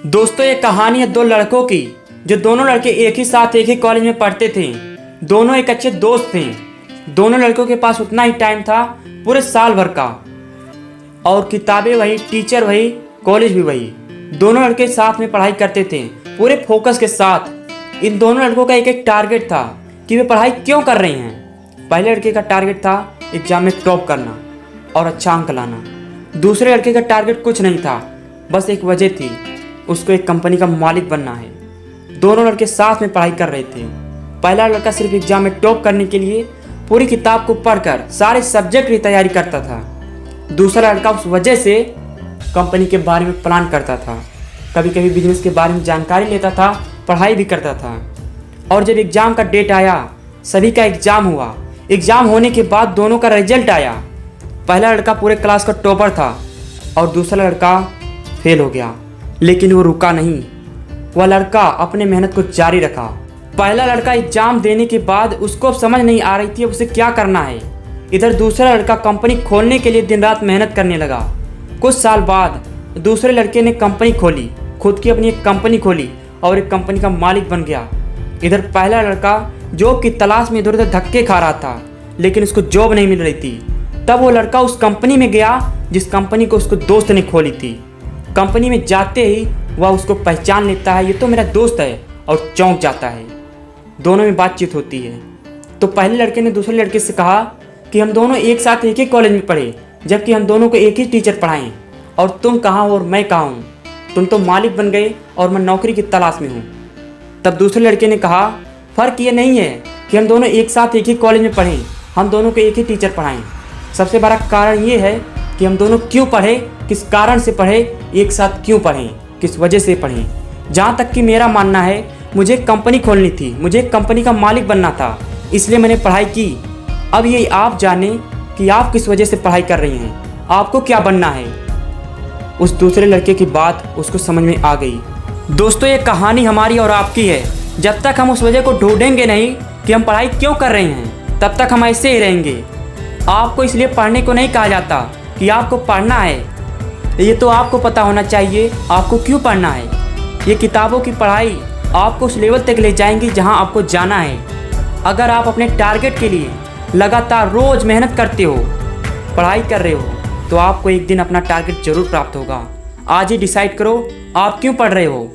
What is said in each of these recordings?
दोस्तों, ये कहानी है दो लड़कों की, जो दोनों लड़के एक ही साथ एक ही कॉलेज में पढ़ते थे। दोनों एक अच्छे दोस्त थे। दोनों लड़कों के पास उतना ही टाइम था पूरे साल भर का, और किताबें वही, टीचर वही, कॉलेज भी वही। दोनों लड़के साथ में पढ़ाई करते थे पूरे फोकस के साथ। इन दोनों लड़कों का एक एक टारगेट था कि वे पढ़ाई क्यों कर रहे हैं। पहले लड़के का टारगेट था एग्जाम में टॉप करना और अच्छा अंक लाना। दूसरे लड़के का टारगेट कुछ नहीं था, बस एक वजह थी, उसको एक कंपनी का मालिक बनना है। दोनों लड़के साथ में पढ़ाई कर रहे थे। पहला लड़का सिर्फ एग्जाम में टॉप करने के लिए पूरी किताब को पढ़कर सारे सब्जेक्ट की तैयारी करता था। दूसरा लड़का उस वजह से कंपनी के बारे में प्लान करता था, कभी कभी बिजनेस के बारे में जानकारी लेता था, पढ़ाई भी करता था। और जब एग्ज़ाम का डेट आया, सभी का एग्ज़ाम हुआ। एग्ज़ाम होने के बाद दोनों का रिजल्ट आया। पहला लड़का पूरे क्लास का टॉपर था और दूसरा लड़का फेल हो गया, लेकिन वो रुका नहीं। वह लड़का अपने मेहनत को जारी रखा। पहला लड़का एग्ज़ाम देने के बाद उसको अब समझ नहीं आ रही थी उसे क्या करना है। इधर दूसरा लड़का कंपनी खोलने के लिए दिन रात मेहनत करने लगा। कुछ साल बाद दूसरे लड़के ने कंपनी खोली, खुद की अपनी एक कंपनी खोली और एक कंपनी का मालिक बन गया। इधर पहला लड़का जॉब की तलाश में इधर उधर धक्के खा रहा था, लेकिन उसको जॉब नहीं मिल रही थी। तब वो लड़का उस कंपनी में गया जिस कंपनी को उसको दोस्त ने खोली थी। कंपनी में जाते ही वह उसको पहचान लेता है, ये तो मेरा दोस्त है, और चौंक जाता है। दोनों में बातचीत होती है। तो पहले लड़के ने दूसरे लड़के से कहा कि हम दोनों एक साथ एक ही कॉलेज में पढ़े, जबकि हम दोनों को एक ही टीचर पढ़ाएं, और तुम कहाँ हो और मैं कहाँ हूँ। तुम तो मालिक बन गए और मैं नौकरी की तलाश में हूँ। तब दूसरे लड़के ने कहा, फ़र्क ये नहीं है कि हम दोनों एक साथ एक ही कॉलेज में पढ़ें, हम दोनों को एक ही टीचर पढ़ाएं। सबसे बड़ा कारण ये है कि हम दोनों क्यों पढ़े, किस कारण से पढ़े, एक साथ क्यों पढ़ें, किस वजह से पढ़ें। जहाँ तक कि मेरा मानना है, मुझे एक कंपनी खोलनी थी, मुझे एक कंपनी का मालिक बनना था, इसलिए मैंने पढ़ाई की। अब ये आप जाने कि आप किस वजह से पढ़ाई कर रही हैं, आपको क्या बनना है। उस दूसरे लड़के की बात उसको समझ में आ गई। दोस्तों, ये कहानी हमारी और आपकी है। जब तक हम उस वजह को ढूंढेंगे नहीं कि हम पढ़ाई क्यों कर रहे हैं, तब तक हम ऐसे ही रहेंगे। आपको इसलिए पढ़ने को नहीं कहा जाता कि आपको पढ़ना है, ये तो आपको पता होना चाहिए आपको क्यों पढ़ना है। ये किताबों की पढ़ाई आपको उस लेवल तक ले जाएंगी जहां आपको जाना है। अगर आप अपने टारगेट के लिए लगातार रोज़ मेहनत करते हो, पढ़ाई कर रहे हो, तो आपको एक दिन अपना टारगेट जरूर प्राप्त होगा। आज ही डिसाइड करो आप क्यों पढ़ रहे हो।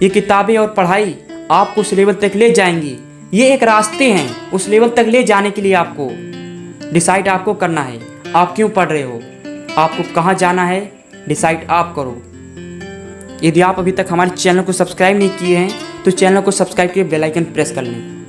ये किताबें और पढ़ाई आपको उस लेवल तक ले जाएंगी। ये एक रास्ते हैं उस लेवल तक ले जाने के लिए। आपको डिसाइड आपको करना है आप क्यों पढ़ रहे हो, आपको कहाँ जाना है, डिसाइड आप करो। यदि आप अभी तक हमारे चैनल को सब्सक्राइब नहीं किए हैं तो चैनल को सब्सक्राइब करके बेल आइकन प्रेस कर लें।